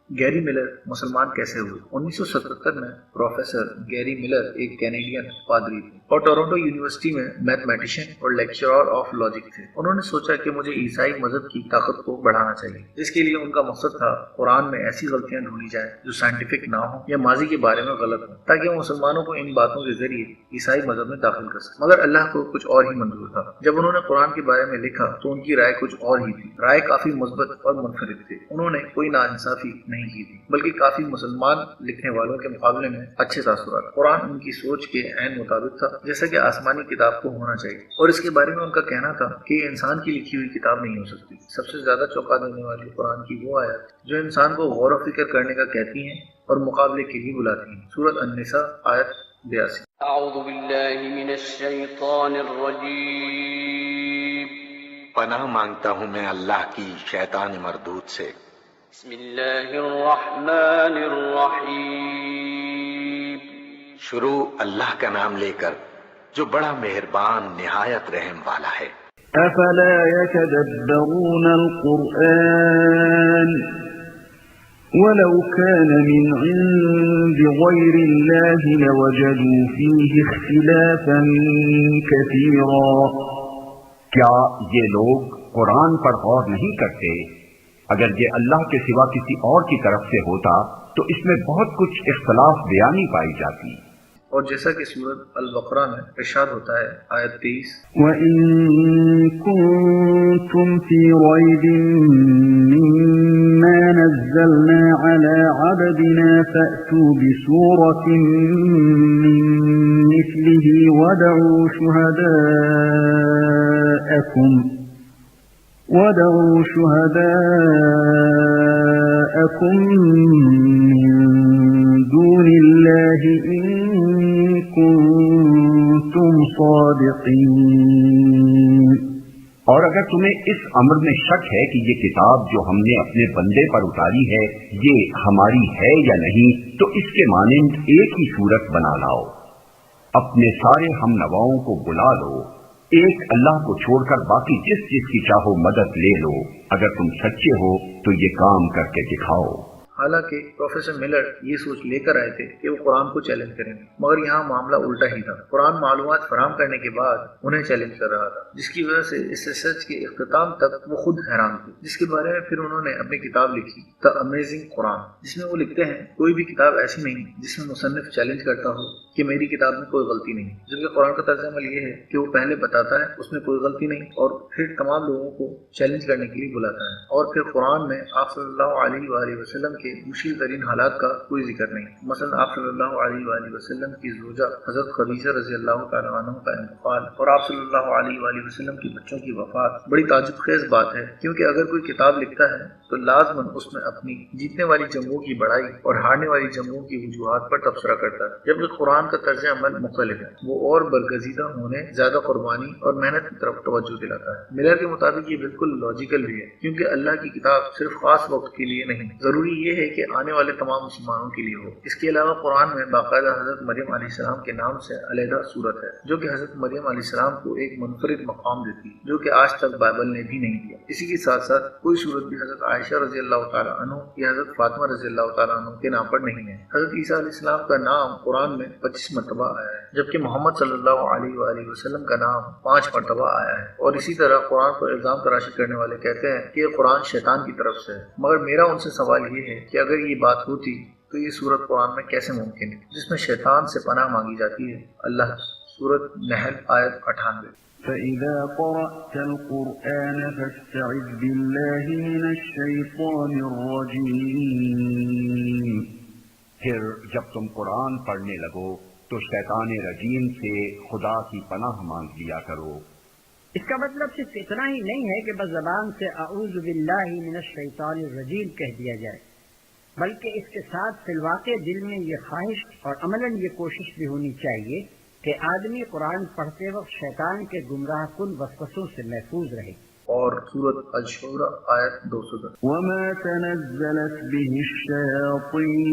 گیری ملر مسلمان کیسے ہوئے؟ 1977 میں پروفیسر گیری ملر ایک کینیڈین پادری تھے اور ٹورنٹو یونیورسٹی میں میتھمیٹیشین اور لیکچرر آف لاجک تھے۔ انہوں نے سوچا کہ مجھے عیسائی مذہب کی طاقت کو بڑھانا چاہیے، جس کے لیے ان کا مقصد تھا قرآن میں ایسی غلطیاں ڈھونڈی جائیں جو سائنٹیفک نہ ہوں یا ماضی کے بارے میں غلط ہوں، تاکہ وہ مسلمانوں کو ان باتوں کے ذریعے عیسائی مذہب میں داخل کر سکے۔ مگر اللہ کو کچھ اور ہی منظور تھا۔ جب انہوں نے قرآن کے بارے میں لکھا تو ان کی رائے کچھ اور ہی تھی۔ رائے کافی مثبت اور منفرد تھی۔ انہوں نے کوئی ناانصافی نہیں کی تھی، بلکہ کافی مسلمان لکھنے والوں کے مقابلے میں اچھے تاثرات۔ قرآن ان کی سوچ کے عین مطابق تھا، جیسا کہ آسمانی کتاب کو ہونا چاہیے، اور اس کے بارے میں ان کا کہنا تھا کہ یہ انسان کی لکھی ہوئی کتاب نہیں ہو سکتی۔ سب سے زیادہ چونکا دینے والی قرآن کی وہ آیت جو انسان کو غور و فکر کرنے کا کہتی ہیں اور مقابلے کے لیے بلاتی ہیں۔ سورۃ النساء آیت 82۔ اعوذ باللہ من الشیطان الرجیم، پناہ مانگتا ہوں میں اللہ کی شیطان مردود سے۔ بسم اللہ الرحمن الرحیم، شروع اللہ کا نام لے کر جو بڑا مہربان نہایت رحم والا ہے۔ افلا يتدبرون القرآن ولو كان من عند غير الله لوجدوا فيه اختلافا كثيرا۔ کیا یہ لوگ قرآن پر غور نہیں کرتے؟ اگر یہ اللہ کے سوا کسی اور کی طرف سے ہوتا تو اس میں بہت کچھ اختلاف بیانی پائی جاتی۔ اور جیسا کہ سورۃ البقرہ میں ارشاد ہوتا ہے آیت 23، وَإِن كُنتم فِي رَيْبٍ مِّمَّا نَزَّلْنَا عَلَى عَبْدِنَا فَأْتُوا بِسُورَةٍ مِّن مِّثْلِهِ وَادْعُوا شُهَدَاءَكُم مِّن دُونِ اللَّهِ إِن كُنتُمْ صَادِقِينَ۔ اور اگر تمہیں اس امر میں شک ہے کہ یہ کتاب جو ہم نے اپنے بندے پر اتاری ہے یہ ہماری ہے یا نہیں، تو اس کے مانند ایک ہی صورت بنا لاؤ، اپنے سارے ہم نواؤں کو بلا لو، ایک اللہ کو چھوڑ کر باقی جس کی چاہو مدد لے لو، اگر تم سچے ہو تو یہ کام کر کے دکھاؤ۔ حالانکہ پروفیسر ملر یہ سوچ لے کر آئے تھے کہ وہ قرآن کو چیلنج کریں گے، مگر یہاں معاملہ الٹا ہی تھا۔ قرآن معلومات فراہم کرنے کے بعد انہیں چیلنج کر رہا تھا، جس کی وجہ سے اس ریسرچ کے اختتام تک وہ خود حیران تھے، جس کے بارے میں پھر انہوں نے اپنی کتاب لکھی دی امیزنگ قرآن، جس میں وہ لکھتے ہیں کوئی بھی کتاب ایسی نہیں جس میں مصنف چیلنج کرتا ہو کہ میری کتاب میں کوئی غلطی نہیں، جبکہ قرآن کا طرز عمل یہ ہے کہ وہ پہلے بتاتا ہے اس میں کوئی غلطی نہیں اور پھر تمام لوگوں کو چیلنج کرنے کے لیے بلاتا ہے، اور پھر قرآن میں آپ صلی اللہ علیہ وآلہ وسلم کے مشکل ترین حالات کا کوئی ذکر نہیں۔ مثلا آپ صلی اللہ علیہ وآلہ وسلم کی زوجہ حضرت خدیجہ رضی اللہ تعالیٰ عنہ کا انتقال اور آپ صلی اللہ علیہ وآلہ وسلم کے بچوں کی وفات بڑی تعجب خیز بات ہے، کیونکہ اگر کوئی کتاب لکھتا ہے تو لازماً اس میں اپنی جیتنے والی جنگوں کی بڑائی اور ہارنے والی جنگوں کی وجوہات پر تبصرہ کرتا ہے، جبکہ قرآن کا طرز عمل مختلف ہے، وہ اور برگزیدہ ہونے، زیادہ قربانی اور محنت کی طرف توجہ دلاتا ہے۔ ملر کے مطابق یہ بالکل لاجیکل بھی ہے، کیونکہ اللہ کی کتاب صرف خاص وقت کے لیے نہیں، ضروری یہ ہے کہ آنے والے تمام مسلمانوں کے لیے ہو۔ اس کے علاوہ قرآن میں باقاعدہ حضرت مریم علیہ السلام کے نام سے علیحدہ صورت ہے، جو کہ حضرت مریم علیہ السلام کو ایک منفرد مقام دیتی ہے، جو کہ آج تک بائبل نے بھی نہیں دیا۔ اسی کے ساتھ ساتھ کوئی صورت بھی حضرت عائشہ رضی اللہ تعالیٰ عنہ یا حضرت فاطمہ رضی اللہ تعالیٰ عنہ کے نام پر نہیں ہے۔ حضرت عیسیٰ علیہ السلام کا نام قرآن میں 25 مرتبہ آیا ہے، جبکہ محمد صلی اللہ علیہ وآلہ وسلم کا نام 5 مرتبہ آیا ہے، اور اسی طرح قرآن پر الزام تراشی کرنے والے کہتے ہیں کہ یہ قرآن شیطان کی طرف سے ہے۔ مگر میرا ان سے سوال یہ ہے کہ اگر یہ بات ہوتی تو یہ صورت قرآن میں کیسے ممکن ہے جس میں شیطان سے پناہ مانگی جاتی ہے؟ اللہ سورۃ نحل آیت 98۔ فَإِذَا قَرَأْتَ الْقُرْآنَ فَاسْتَعِذْ بِاللَّهِ مِنَ الشَّيْطَانِ الرَّجِيمِ۔ پھر جب تم قرآن پڑھنے لگو تو شیطان رجیم سے خدا کی پناہ مانگ لیا کرو۔ اس کا مطلب صرف اتنا ہی نہیں ہے کہ بس زبان سے اعوذ باللہ من الشیطان الرجیم کہہ دیا جائے، بلکہ اس کے ساتھ فی الواقع دل میں یہ خواہش اور عملاً یہ کوشش بھی ہونی چاہیے کہ آدمی قرآن پڑھتے وقت شیطان کے گمراہ کن وسوسوں سے محفوظ رہے۔ اور سورۃ الشورى آیت 210۔ وما تنزلت به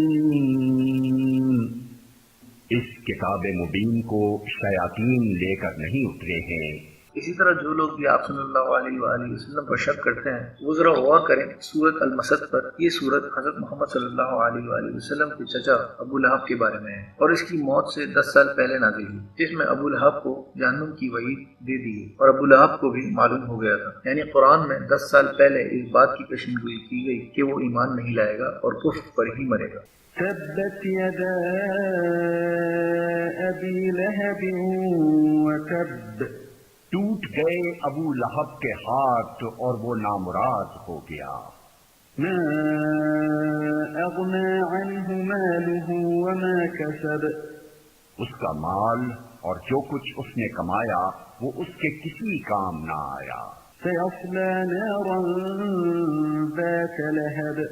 الشیاطین۔ اس کتاب مبین کو شیاطین لے کر نہیں اترے ہیں۔ اسی طرح جو لوگ بھی آپ صلی اللہ علیہ وآلہ وسلم پر شک کرتے ہیں وہ ذرا غور کریں سورۃ المسد پر۔ یہ سورت حضرت محمد صلی اللہ علیہ وآلہ وسلم کے چچا ابو لہب کے بارے میں ہے اور اس کی موت سے 10 سال پہلے نازل ہوئی، جس میں ابو لہب کو جہنم کی وعید دے دی اور ابو لہب کو بھی معلوم ہو گیا تھا، یعنی قرآن میں 10 سال پہلے اس بات کی پیشن گوئی کی گئی کہ وہ ایمان نہیں لائے گا اور کفر پر ہی مرے گا۔ تبت يدا أبي لهب وتب، ٹوٹ گئے ابو لہب کے ہاتھ اور وہ نامراد ہو گیا۔ ما أغنى عنه ماله وما كسب، اس کا مال اور جو کچھ اس نے کمایا وہ اس کے کسی کام نہ آیا۔ سيصلى نارا ذات لهب،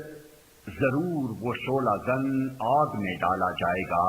ضرور وہ شعلہ زن آگ میں ڈالا جائے گا۔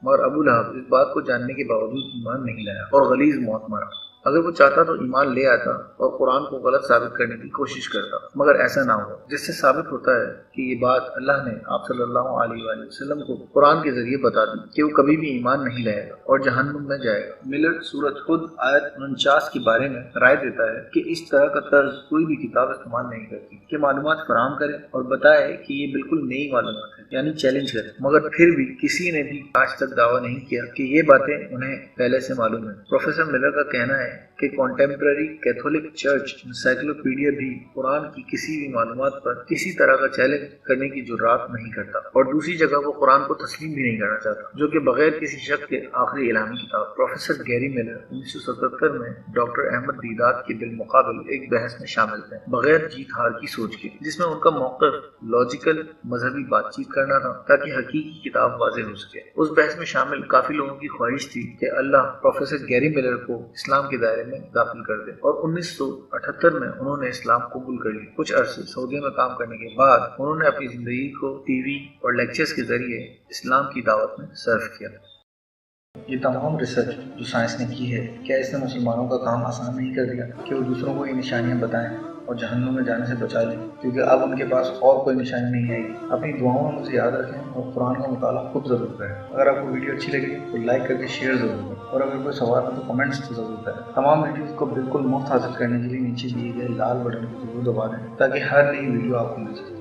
مگر ابو لہب اس بات کو جاننے کے باوجود ایمان نہیں لایا اور غلیظ موت مرا۔ اگر وہ چاہتا تو ایمان لے آتا اور قرآن کو غلط ثابت کرنے کی کوشش کرتا، مگر ایسا نہ ہوا، جس سے ثابت ہوتا ہے کہ یہ بات اللہ نے آپ صلی اللہ علیہ وآلہ وسلم کو قرآن کے ذریعے بتا دی کہ وہ کبھی بھی ایمان نہیں لائے گا اور جہنم میں جائے گا۔ ملر سورۃ خود آیت 49 کے بارے میں رائے دیتا ہے کہ اس طرح کا طرز کوئی بھی کتاب استعمال نہیں کرتی کہ معلومات فراہم کرے اور بتائے کہ یہ بالکل نئی معلومات ہے، یعنی چیلنج کرے، مگر پھر بھی کسی نے بھی آج تک دعویٰ نہیں کیا کہ یہ باتیں انہیں پہلے سے معلوم ہے۔ پروفیسر ملر کا کہنا ہے کہ کنٹمپرری کیتھولک چرچ انسائکلوپیڈیا بھی قرآن کی کسی بھی معلومات پر کسی طرح کا چیلنج کرنے کی جرات نہیں کرتا، اور دوسری جگہ وہ قرآن کو تسلیم بھی نہیں کرنا چاہتا، جو کہ بغیر کسی شک کے آخری اعلامی کتاب۔ پروفیسر گیری ملر 1977 میں ڈاکٹر احمد دیدات کے بالمقابل ایک بحث میں شامل تھے بغیر جیت ہار کی سوچ کے، جس میں ان کا موقف لاجیکل مذہبی بات چیت کرنا تھا تاکہ حقیقی کتاب واضح ہو سکے۔ اس بحث میں شامل کافی لوگوں کی خواہش تھی کہ اللہ پروفیسر گیری ملر کو اسلام کے دائرے میں داخل کر دے، اور 1978 میں انہوں نے اسلام قبول کر لی۔ کچھ عرصے سعودیہ میں کام کرنے کے بعد انہوں نے اپنی زندگی کو ٹی وی اور لیکچرز کے ذریعے اسلام کی دعوت میں صرف کیا۔ یہ تمام ریسرچ جو سائنس نے کی ہے، کیا اس نے مسلمانوں کا کام آسان نہیں کر دیا کہ وہ دوسروں کو یہ نشانیاں بتائیں اور جہنم میں جانے سے بچا لیں، کیونکہ اب ان کے پاس اور کوئی نشانی نہیں آئی۔ اپنی دعاؤں میں مجھے یاد رکھیں اور قرآن کا مطالعہ خود ضرور کریں۔ اگر آپ کو ویڈیو اچھی لگی تو لائک کر کے شیئر ضرور کریں، اور اگر کوئی سوال ہے تو کمنٹس ضرور کریں۔ تمام ویڈیوز کو بالکل مفت حاصل کرنے کے لیے نیچے دیے گئے لال بٹن کو ضرور دبا دیں تاکہ ہر نئی ویڈیو آپ کو مل سکے۔